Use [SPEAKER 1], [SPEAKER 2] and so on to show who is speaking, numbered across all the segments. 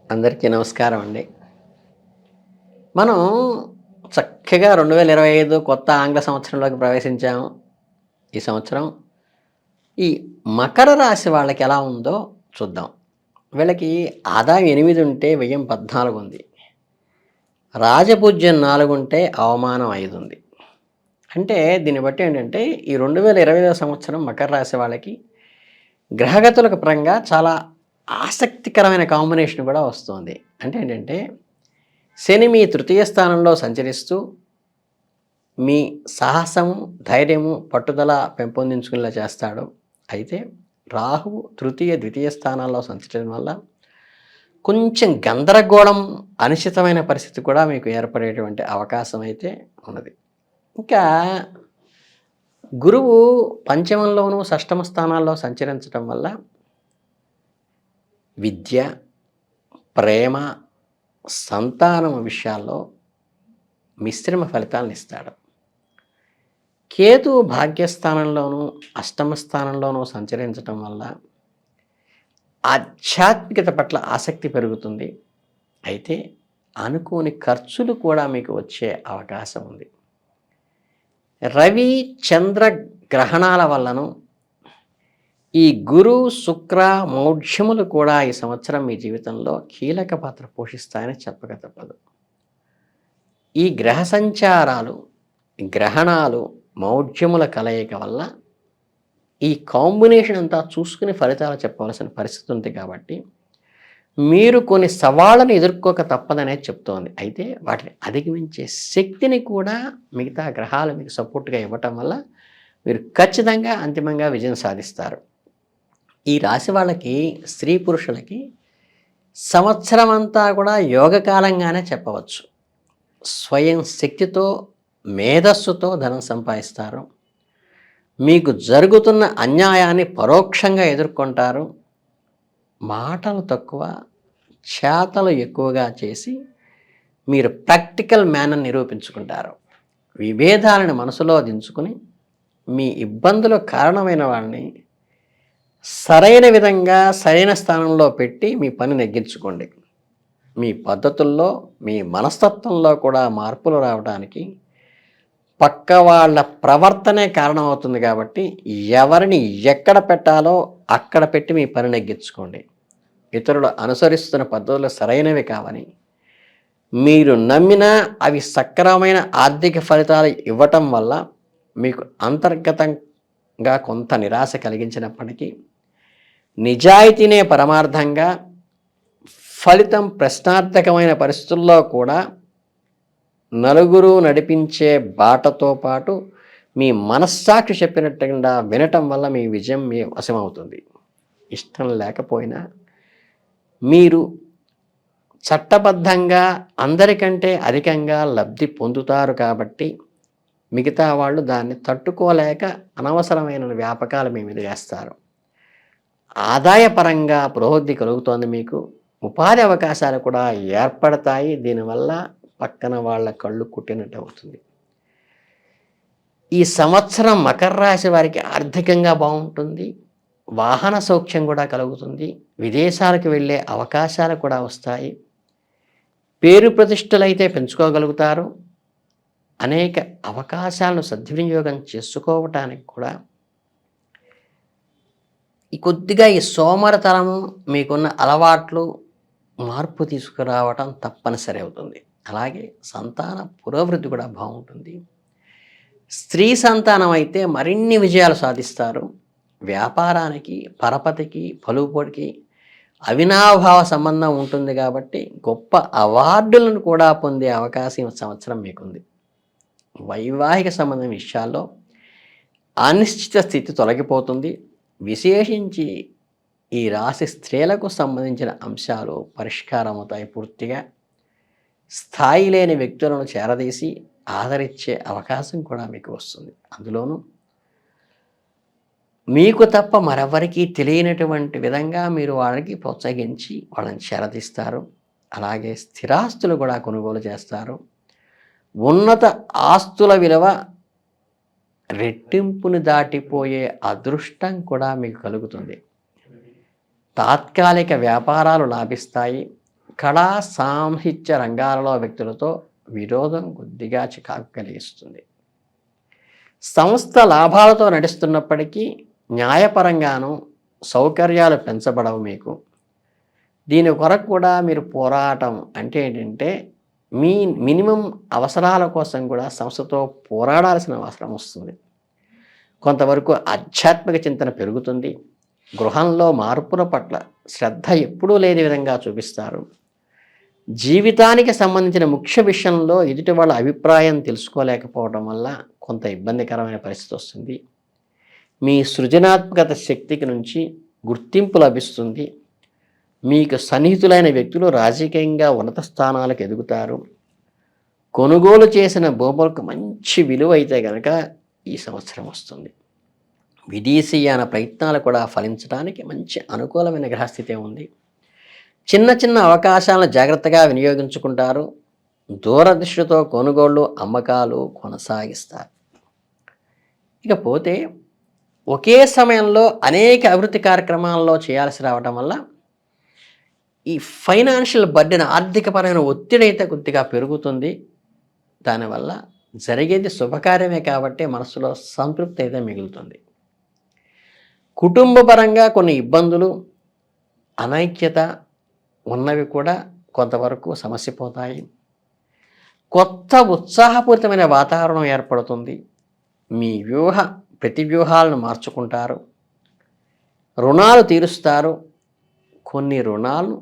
[SPEAKER 1] అందరికీ నమస్కారం అండి. మనం చక్కగా 2025 కొత్త ఆంగ్ల సంవత్సరంలోకి ప్రవేశించాము. ఈ సంవత్సరం ఈ మకర రాశి వాళ్ళకి ఎలా ఉందో చూద్దాం. వీళ్ళకి ఆదాయం 8 ఉంటే వ్యయం 14 ఉంది. రాజపూజ్యం 4 ఉంటే అవమానం 5 ఉంది. అంటే దీన్ని బట్టి ఏంటంటే ఈ 2025 సంవత్సరం మకర రాశి వాళ్ళకి గ్రహగతులకు పరంగా చాలా ఆసక్తికరమైన కాంబినేషన్ కూడా వస్తుంది. అంటే ఏంటంటే శని మీ తృతీయ స్థానంలో సంచరిస్తూ మీ సాహసము, ధైర్యము, పట్టుదల పెంపొందించుకునేలా చేస్తాడు. అయితే రాహువు తృతీయ, ద్వితీయ స్థానాల్లో సంచరించడం వల్ల కొంచెం గందరగోళం, అనిశ్చితమైన పరిస్థితి కూడా మీకు ఏర్పడేటువంటి అవకాశం అయితే ఉన్నది. ఇంకా గురువు పంచమంలోనూ, షష్టమ స్థానాల్లో సంచరించడం వల్ల విద్య, ప్రేమ, సంతానం విషయాల్లో మిశ్రమ ఫలితాలను ఇస్తాడు. కేతు భాగ్యస్థానంలోనూ, అష్టమ స్థానంలోనూ సంచరించటం వల్ల ఆధ్యాత్మికత పట్ల ఆసక్తి పెరుగుతుంది. అయితే అనుకోని ఖర్చులు కూడా మీకు వచ్చే అవకాశం ఉంది. రవి, చంద్ర గ్రహణాల వల్లను ఈ గురు, శుక్ర మౌఢ్యములు కూడా ఈ సంవత్సరం మీ జీవితంలో కీలక పాత్ర పోషిస్తాయని చెప్పక తప్పదు. ఈ గ్రహ సంచారాలు, గ్రహణాలు, మౌఢ్యముల కలయిక వల్ల ఈ కాంబినేషన్ అంతా చూసుకుని ఫలితాలు చెప్పవలసిన పరిస్థితి ఉంది కాబట్టి మీరు కొన్ని సవాళ్ళను ఎదుర్కోక తప్పదనేది చెప్తోంది. అయితే వాటిని అధిగమించే శక్తిని కూడా మిగతా గ్రహాలు మీకు సపోర్ట్గా ఇవ్వటం వల్ల మీరు ఖచ్చితంగా అంతిమంగా విజయం సాధిస్తారు. ఈ రాశి వాళ్ళకి, స్త్రీ పురుషులకి సంవత్సరం అంతా కూడా యోగకాలంగానే చెప్పవచ్చు. స్వయం శక్తితో, మేధస్సుతో ధనం సంపాదిస్తారు. మీకు జరుగుతున్న అన్యాయాన్ని పరోక్షంగా ఎదుర్కొంటారు. మాటలు తక్కువ, చేతలు ఎక్కువగా చేసి మీరు ప్రాక్టికల్ మ్యాన్ నిరూపించుకుంటారు. విభేదాలను మనసులో దించుకుని మీ ఇబ్బందులకు కారణమైన వాళ్ళని సరైన విధంగా, సరైన స్థానంలో పెట్టి మీ పని నెగ్గించుకోండి. మీ పద్ధతుల్లో, మీ మనస్తత్వంలో కూడా మార్పులు రావడానికి పక్క వాళ్ళ ప్రవర్తనే కారణమవుతుంది కాబట్టి ఎవరిని ఎక్కడ పెట్టాలో అక్కడ పెట్టి మీ పని నెగ్గించుకోండి. ఇతరులు అనుసరిస్తున్న పద్ధతులు సరైనవి కావని మీరు నమ్మినా అవి సక్రమమైన ఆర్థిక ఫలితాలు ఇవ్వటం వల్ల మీకు అంతర్గతంగా కొంత నిరాశ కలిగించినప్పటికీ నిజాయితీనే పరమార్థంగా, ఫలితం ప్రశ్నార్థకమైన పరిస్థితుల్లో కూడా నలుగురు నడిపించే బాటతో పాటు మీ మనస్సాక్షి చెప్పినట్టుగా వినటం వల్ల మీ విజయం మీ వశమవుతుంది. ఇష్టం లేకపోయినా మీరు చట్టబద్ధంగా అందరికంటే అధికంగా లబ్ధి పొందుతారు కాబట్టి మిగతా వాళ్ళు దాన్ని తట్టుకోలేక అనవసరమైన వ్యాపకాలు మీ మీద వేస్తారు. ఆదాయపరంగా పురోభివృద్ధి కలుగుతోంది. మీకు ఉపాధి అవకాశాలు కూడా ఏర్పడతాయి. దీనివల్ల పక్కన వాళ్ళ కళ్ళు కుట్టినట్టు అవుతుంది. ఈ సంవత్సరం మకర రాశి వారికి ఆర్థికంగా బాగుంటుంది. వాహన సౌఖ్యం కూడా కలుగుతుంది. విదేశాలకు వెళ్ళే అవకాశాలు కూడా వస్తాయి. పేరు ప్రతిష్టలైతే పెంచుకోగలుగుతారు. అనేక అవకాశాలను సద్వినియోగం చేసుకోవటానికి కూడా కొద్దిగా ఈ సోమరతనము, మీకున్న అలవాట్లు మార్పు తీసుకురావటం తప్పనిసరి అవుతుంది. అలాగే సంతాన పురోభివృద్ధి కూడా బాగుంటుంది. స్త్రీ సంతానం అయితే మరిన్ని విజయాలు సాధిస్తారు. వ్యాపారానికి, పరపతికి, పలుకుబడికి అవినాభావ సంబంధం ఉంటుంది కాబట్టి గొప్ప అవార్డులను కూడా పొందే అవకాశం సంవత్సరం మీకుంది. వైవాహిక సంబంధం విషయాల్లో అనిశ్చిత స్థితి తొలగిపోతుంది. విశేషించి ఈ రాశి స్త్రీలకు సంబంధించిన అంశాలు పరిష్కారం అవుతాయి. పూర్తిగా స్థాయి లేని వ్యక్తులను చేరదీసి ఆదరించే అవకాశం కూడా మీకు వస్తుంది. అందులోనూ మీకు తప్ప మరెవరికీ తెలియనటువంటి విధంగా మీరు వాళ్ళకి ప్రోత్సహించి వాళ్ళని చేరదీస్తారు. అలాగే స్థిరాస్తులు కూడా కొనుగోలు చేస్తారు. ఉన్నత ఆస్తుల విలువ రెట్టింపుని దాటిపోయే అదృష్టం కూడా మీకు కలుగుతుంది. తాత్కాలిక వ్యాపారాలు లాభిస్తాయి. కళా సాహిత్య రంగాలలో వ్యక్తులతో విరోధం కొద్దిగా చికాకు కలిగిస్తుంది. సంస్థ లాభాలతో నడుస్తున్నప్పటికీ న్యాయపరంగాను సౌకర్యాలు పెంచబడవు మీకు. దీని కొరకు కూడా మీరు పోరాటం అంటే ఏంటంటే మీ మినిమం అవసరాల కోసం కూడా సంస్థతో పోరాడాల్సిన అవసరం వస్తుంది. కొంతవరకు ఆధ్యాత్మిక చింతన పెరుగుతుంది. గృహంలో మార్పుల పట్ల శ్రద్ధ ఎప్పుడూ లేని విధంగా చూపిస్తారు. జీవితానికి సంబంధించిన ముఖ్య విషయంలో ఎదుటి వాళ్ళ అభిప్రాయం తెలుసుకోలేకపోవడం వల్ల కొంత ఇబ్బందికరమైన పరిస్థితి వస్తుంది. మీ సృజనాత్మకత శక్తికి నుంచి గుర్తింపు లభిస్తుంది. మీకు సన్నిహితులైన వ్యక్తులు రాజకీయంగా ఉన్నత స్థానాలకు ఎదుగుతారు. కొనుగోలు చేసిన భూములకు మంచి విలువ అయితే కనుక ఈ సంవత్సరం వస్తుంది. విదేశీయాన ప్రయత్నాలు కూడా ఫలించడానికి మంచి అనుకూలమైన గ్రహస్థితి ఉంది. చిన్న చిన్న అవకాశాలను జాగ్రత్తగా వినియోగించుకుంటారు. దూరదృష్టితో కొనుగోళ్ళు అమ్మకాలు కొనసాగిస్తారు. ఇకపోతే ఒకే సమయంలో అనేక అభివృద్ధి కార్యక్రమాల్లో చేయాల్సి రావడం వల్ల ఈ ఫైనాన్షియల్ బర్డెన్ ఆర్థికపరమైన ఒత్తిడి అయితే కొద్దిగా పెరుగుతుంది. దానివల్ల జరిగేది శుభకార్యమే కాబట్టి మనసులో సంతృప్తి అయితే మిగులుతుంది. కుటుంబపరంగా కొన్ని ఇబ్బందులు అనైక్యత ఉన్నవి కూడా కొంతవరకు సమసిపోతాయి. కొత్త ఉత్సాహపూరితమైన వాతావరణం ఏర్పడుతుంది. మీ ప్రతి వ్యూహాలను మార్చుకుంటారు. రుణాలు తీరుస్తారు. కొన్ని రుణాలను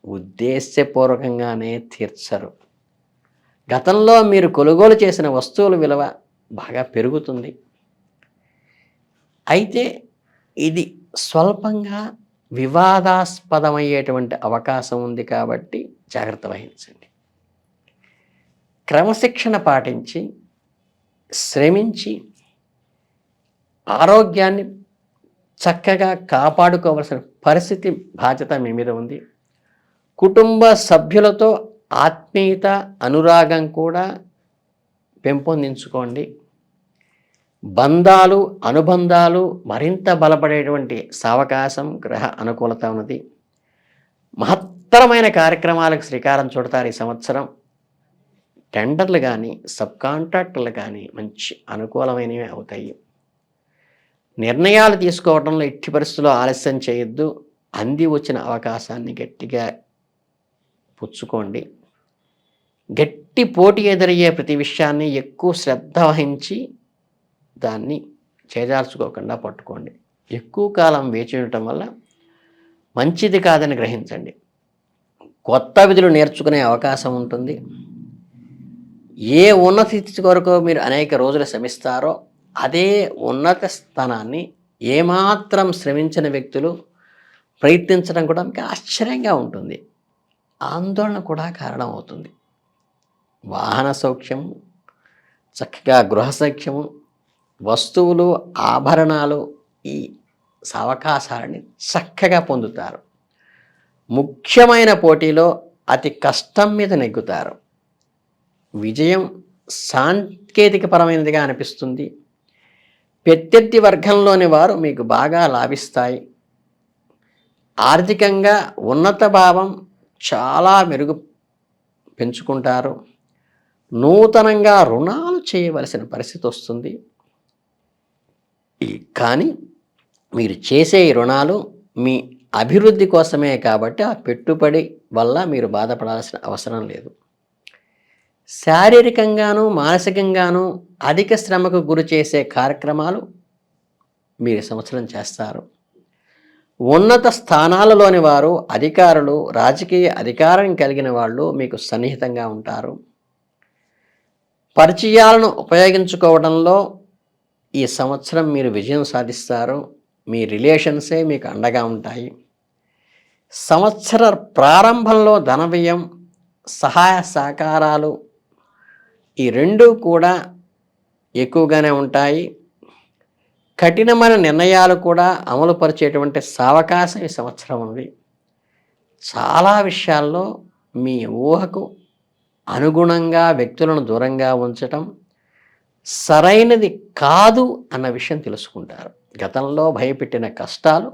[SPEAKER 1] ఉద్దేశపూర్వకంగానే తీర్చరు. గతంలో మీరు కొనుగోలు చేసిన వస్తువుల విలువ బాగా పెరుగుతుంది. అయితే ఇది స్వల్పంగా వివాదాస్పదమయ్యేటువంటి అవకాశం ఉంది కాబట్టి జాగ్రత్త వహించండి. క్రమశిక్షణ పాటించి శ్రమించి ఆరోగ్యాన్ని చక్కగా కాపాడుకోవాల్సిన పరిస్థితి బాధ్యత మీ మీద ఉంది. కుటుంబ సభ్యులతో ఆత్మీయత అనురాగం కూడా పెంపొందించుకోండి. బంధాలు అనుబంధాలు మరింత బలపడేటువంటి సావకాశం గ్రహ అనుకూలత ఉన్నది. మహత్తరమైన కార్యక్రమాలకు శ్రీకారం చుడతారు ఈ సంవత్సరం. టెండర్లు కానీ సబ్ కాంట్రాక్టర్లు కానీ మంచి అనుకూలమైనవి అవుతాయి. నిర్ణయాలు తీసుకోవడంలో ఎట్టి పరిస్థితుల్లో ఆలస్యం చేయొద్దు. అంది వచ్చిన అవకాశాన్ని గట్టిగా పుచ్చుకోండి. గట్టి పోటీ ఎదురయ్యే ప్రతి విషయాన్ని ఎక్కువ శ్రద్ధ వహించి దాన్ని చేజార్చుకోకుండా పట్టుకోండి. ఎక్కువ కాలం వేచి ఉండటం వల్ల మంచిది కాదని గ్రహించండి. కొత్త విధులు నేర్చుకునే అవకాశం ఉంటుంది. ఏ ఉన్నత స్థితి కొరకు మీరు అనేక రోజులు శ్రమిస్తారో అదే ఉన్నత స్థానాన్ని ఏమాత్రం శ్రమించిన వ్యక్తులు ప్రయత్నించడం కూడా మీకు ఆశ్చర్యంగా ఉంటుంది. ఆందోళన కూడా కారణమవుతుంది. వాహన సౌఖ్యము, చక్కగా గృహ సౌఖ్యము, వస్తువులు ఆభరణాలు ఈ అవకాశాలని చక్కగా పొందుతారు. ముఖ్యమైన పోటీలో అతి కష్టం మీద నెగ్గుతారు. విజయం సాంకేతికపరమైనదిగా అనిపిస్తుంది. ప్రత్యర్థి వర్గంలోని వారు మీకు బాగా లాభిస్తాయి. ఆర్థికంగా ఉన్నత భావం చాలా మెరుగు పెంచుకుంటారు. నూతనంగా రుణాలు చేయవలసిన పరిస్థితి వస్తుంది. కానీ మీరు చేసే ఈ రుణాలు మీ అభివృద్ధి కోసమే కాబట్టి ఆ పెట్టుబడి వల్ల మీరు బాధపడాల్సిన అవసరం లేదు. శారీరకంగాను మానసికంగాను అధిక శ్రమకు గురి చేసే కార్యక్రమాలు మీరు సంవత్సరం చేస్తారు. ఉన్నత స్థానాలలోని వారు అధికారులు రాజకీయ అధికారం కలిగిన వాళ్ళు మీకు సన్నిహితంగా ఉంటారు. పరిచయాలను ఉపయోగించుకోవడంలో ఈ సంవత్సరం మీరు విజయం సాధిస్తారు. మీ రిలేషన్సే మీకు అండగా ఉంటాయి. సంవత్సర ప్రారంభంలో ధన వ్యయం సహాయ సహకారాలు ఈ రెండూ కూడా ఎక్కువగానే ఉంటాయి. కఠినమైన నిర్ణయాలు కూడా అమలుపరిచేటువంటి సావకాశం ఈ సంవత్సరం ఉంది. చాలా విషయాల్లో మీ ఊహకు అనుగుణంగా వ్యక్తులను దూరంగా ఉంచటం సరైనది కాదు అన్న విషయం తెలుసుకుంటారు. గతంలో భయపెట్టిన కష్టాలు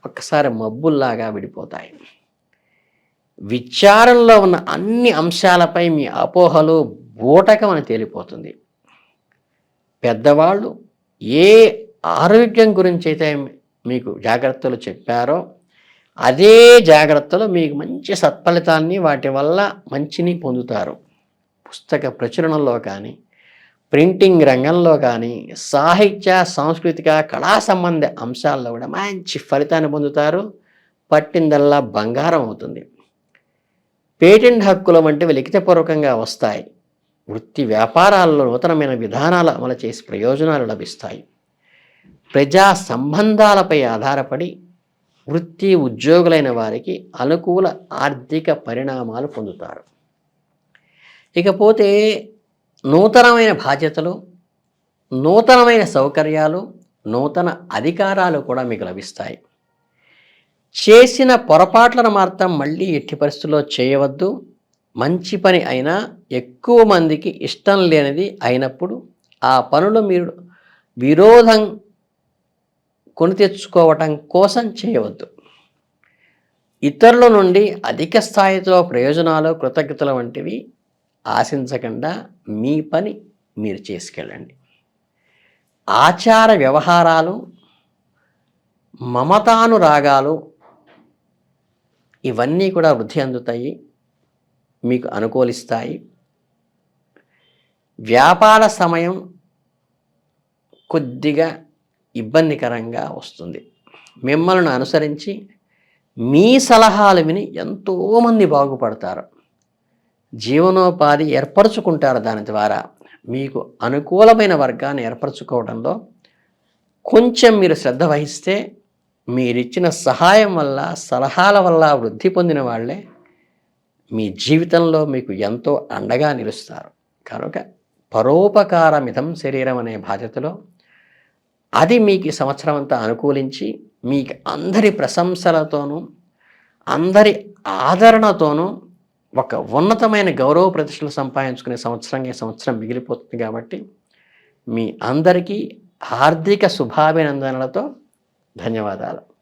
[SPEAKER 1] ఒక్కసారి మబ్బుల్లాగా విడిపోతాయి. విచారంలో ఉన్న అన్ని అంశాలపై మీ అపోహలు బూటకం అని తేలిపోతుంది. పెద్దవాళ్ళు ఏ ఆరోగ్యం గురించి అయితే మీకు జాగ్రత్తలు చెప్పారో అదే జాగ్రత్తలు మీకు మంచి సత్ఫలితాన్ని వాటి వల్ల మంచిని పొందుతారు. పుస్తక ప్రచురణలో కానీ, ప్రింటింగ్ రంగంలో కానీ, సాహిత్య సాంస్కృతిక కళా సంబంధ అంశాల్లో కూడా మంచి ఫలితాన్ని పొందుతారు. పట్టిందల్లా బంగారం అవుతుంది. పేటెంట్ హక్కుల వంటివి లిఖితపూర్వకంగా వస్తాయి. వృత్తి వ్యాపారాల్లో నూతనమైన విధానాలు అమలు చేసి ప్రయోజనాలు లభిస్తాయి. ప్రజా సంబంధాలపై ఆధారపడి వృత్తి ఉద్యోగులైన వారికి అనుకూల ఆర్థిక పరిణామాలు పొందుతారు. ఇకపోతే నూతనమైన బాధ్యతలు, నూతనమైన సౌకర్యాలు, నూతన అధికారాలు కూడా మీకు లభిస్తాయి. చేసిన పొరపాట్లను మాత్రం మళ్ళీ ఎట్టి పరిస్థితుల్లో చేయవద్దు. మంచి పని అయినా ఎక్కువ మందికి ఇష్టం లేనిది అయినప్పుడు ఆ పనులు మీరు విరోధం కొని తెచ్చుకోవటం కోసం చేయవద్దు. ఇతరుల నుండి అధిక స్థాయిలో ప్రయోజనాలు, కృతజ్ఞతలు వంటివి ఆశించకుండా మీ పని మీరు చేసుకెళ్ళండి. ఆచార వ్యవహారాలు, మమతానురాగాలు ఇవన్నీ కూడా వృద్ధి అందుతాయి, మీకు అనుకూలిస్తాయి. వ్యాపార సమయం కొద్దిగా ఇబ్బందికరంగా వస్తుంది. మిమ్మల్ని అనుసరించి మీ సలహాలు విని ఎంతోమంది బాగుపడతారు, జీవనోపాధి ఏర్పరచుకుంటారు. దాని ద్వారా మీకు అనుకూలమైన వర్గాన్ని ఏర్పరచుకోవడంలో కొంచెం మీరు శ్రద్ధ వహిస్తే మీరిచ్చిన సహాయం వల్ల, సలహాల వల్ల వృద్ధి పొందిన వాళ్ళే మీ జీవితంలో మీకు ఎంతో అండగా నిలుస్తారు. కనుక పరోపకారమిదం శరీరం అనే బాధ్యతలో అది మీకు ఈ సంవత్సరం అంతా అనుకూలించి మీకు అందరి ప్రశంసలతోనూ, అందరి ఆదరణతోనూ ఒక ఉన్నతమైన గౌరవ ప్రతిష్టలు సంపాదించుకునే సంవత్సరంగా ఈ సంవత్సరం మిగిలిపోతుంది. కాబట్టి మీ అందరికీ హార్దిక శుభాభినందనలతో ధన్యవాదాలు.